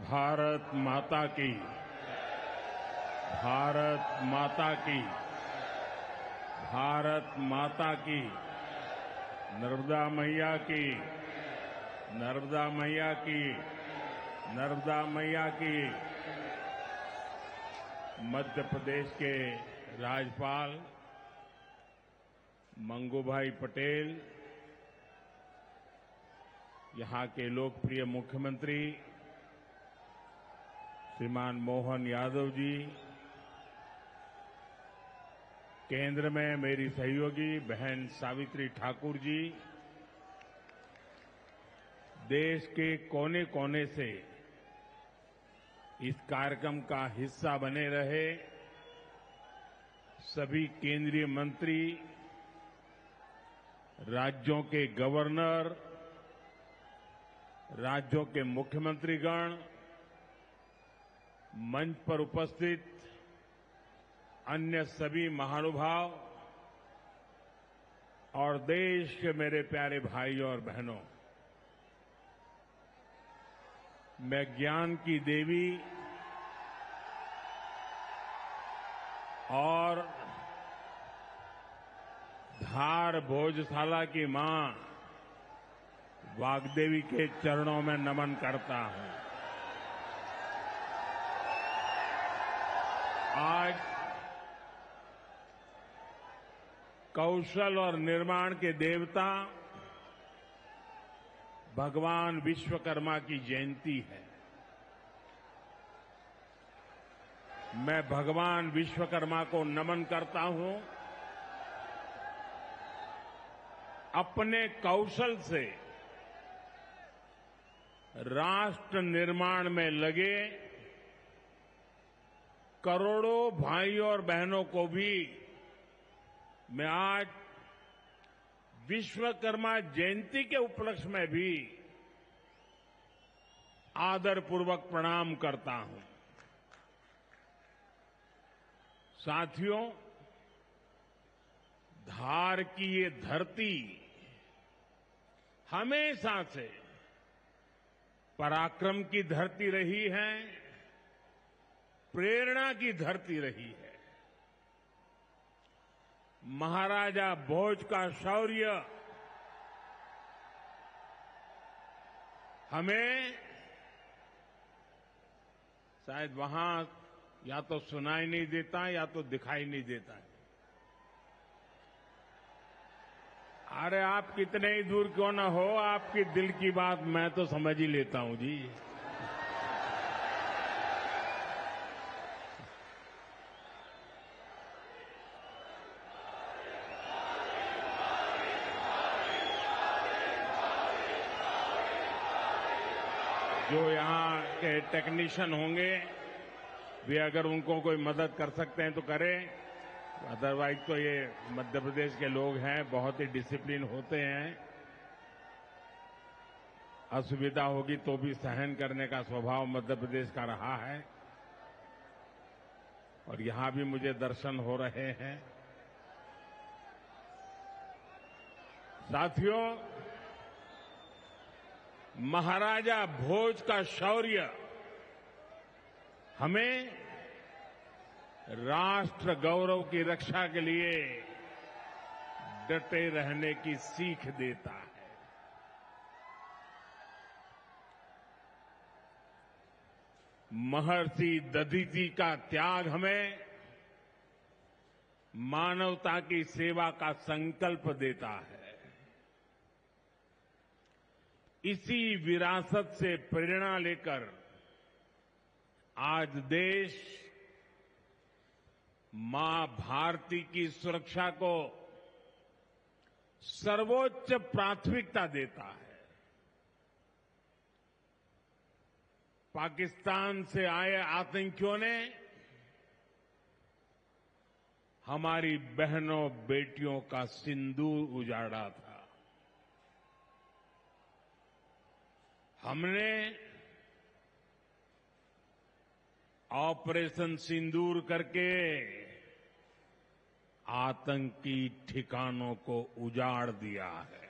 भारत माता की, भारत माता की, भारत माता की, नर्मदा मैया की, नर्मदा मैया की, नर्मदा मैया की। मध्य प्रदेश के राज्यपाल मंगूभाई पटेल, यहां के लोकप्रिय मुख्यमंत्री श्रीमान मोहन यादव जी, केंद्र में मेरी सहयोगी बहन सावित्री ठाकुर जी, देश के कोने कोने से इस कार्यक्रम का हिस्सा बने रहे सभी केंद्रीय मंत्री, राज्यों के गवर्नर, राज्यों के मुख्यमंत्रीगण, मंच पर उपस्थित अन्य सभी महानुभाव और देश के मेरे प्यारे भाइयों और बहनों, मैं ज्ञान की देवी और धार भोजशाला की मां वाग्देवी के चरणों में नमन करता हूं। आज कौशल और निर्माण के देवता भगवान विश्वकर्मा की जयंती है। मैं भगवान विश्वकर्मा को नमन करता हूं। अपने कौशल से राष्ट्र निर्माण में लगे करोड़ों भाइयों और बहनों को भी मैं आज विश्वकर्मा जयंती के उपलक्ष्य में भी आदरपूर्वक प्रणाम करता हूं। साथियों, धार की ये धरती हमेशा से पराक्रम की धरती रही है, प्रेरणा की धरती रही है। महाराजा भोज का शौर्य हमें शायद वहां या तो सुनाई नहीं देता या तो दिखाई नहीं देता है। अरे आप कितने ही दूर क्यों ना हो, आपकी दिल की बात मैं तो समझ ही लेता हूं जी। जो यहां के टेक्नीशियन होंगे वे अगर उनको कोई मदद कर सकते हैं तो करें, अदरवाइज तो ये मध्य प्रदेश के लोग हैं, बहुत ही डिसिप्लिन होते हैं। असुविधा होगी तो भी सहन करने का स्वभाव मध्य प्रदेश का रहा है और यहां भी मुझे दर्शन हो रहे हैं। साथियों, महाराजा भोज का शौर्य हमें राष्ट्र गौरव की रक्षा के लिए डटे रहने की सीख देता है। महर्षि दधीचि का त्याग हमें मानवता की सेवा का संकल्प देता है। इसी विरासत से प्रेरणा लेकर आज देश मां भारती की सुरक्षा को सर्वोच्च प्राथमिकता देता है। पाकिस्तान से आए आतंकियों ने हमारी बहनों बेटियों का सिंदूर उजाड़ा था। हमने ऑपरेशन सिंदूर करके आतंकी ठिकानों को उजाड़ दिया है।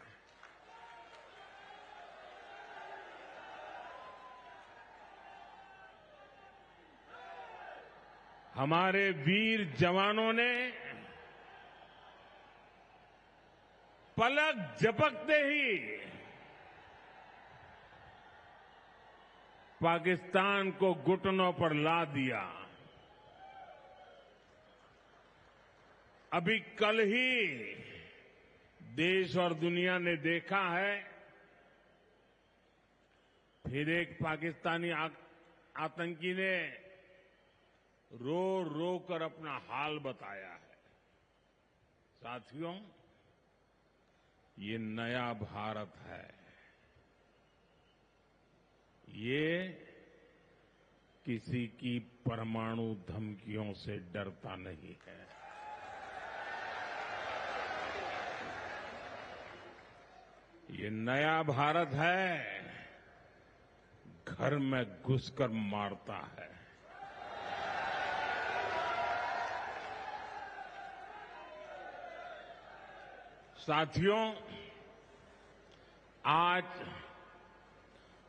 हमारे वीर जवानों ने पलक झपकते ही पाकिस्तान को घुटनों पर ला दिया। अभी कल ही देश और दुनिया ने देखा है, फिर एक पाकिस्तानी आतंकी ने रो रो कर अपना हाल बताया है। साथियों, ये नया भारत है। ये किसी की परमाणु धमकियों से डरता नहीं है। ये नया भारत है, घर में घुसकर मारता है। साथियों, आज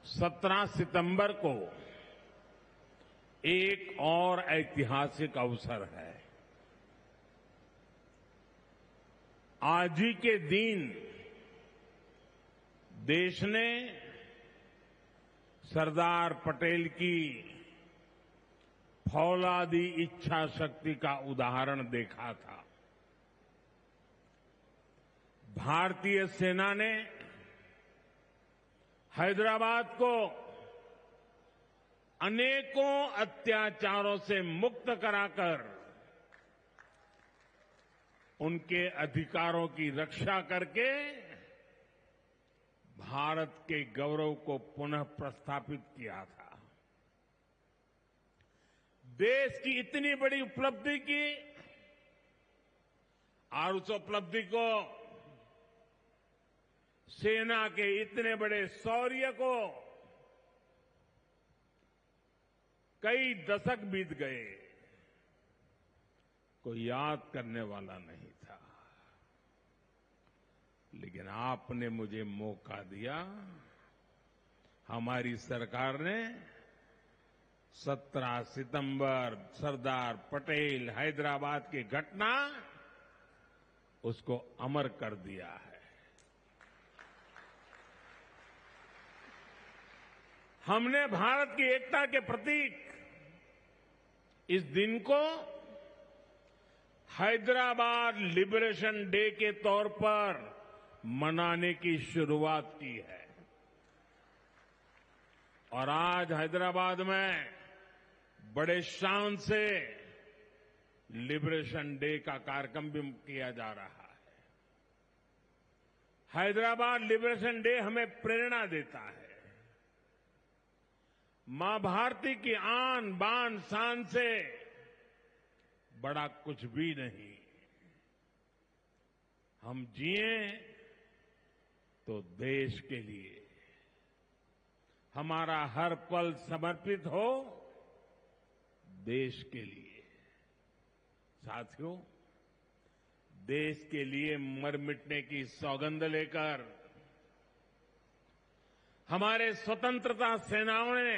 17 सितंबर को एक और ऐतिहासिक अवसर है। आज ही के दिन देश ने सरदार पटेल की फौलादी इच्छा शक्ति का उदाहरण देखा था। भारतीय सेना ने हैदराबाद को अनेकों अत्याचारों से मुक्त कराकर उनके अधिकारों की रक्षा करके भारत के गौरव को पुनः प्रस्थापित किया था। देश की इतनी बड़ी उपलब्धि की और उस उपलब्धि को सेना के इतने बड़े शौर्य को कई दशक बीत गए, कोई याद करने वाला नहीं था। लेकिन आपने मुझे मौका दिया। हमारी सरकार ने 17 सितंबर सरदार पटेल हैदराबाद की घटना उसको अमर कर दिया है। हमने भारत की एकता के प्रतीक इस दिन को हैदराबाद लिबरेशन डे के तौर पर मनाने की शुरुआत की है। और आज हैदराबाद में बड़े शान से लिबरेशन डे का कार्यक्रम भी किया जा रहा है। हैदराबाद लिबरेशन डे हमें प्रेरणा देता है। मां भारती की आन बान शान से बड़ा कुछ भी नहीं। हम जिए तो देश के लिए, हमारा हर पल समर्पित हो देश के लिए। साथियों, देश के लिए मर मिटने की सौगंध लेकर हमारे स्वतंत्रता सेनाओं ने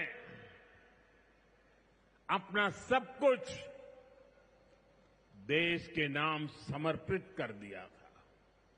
अपना सब कुछ देश के नाम समर्पित कर दिया था।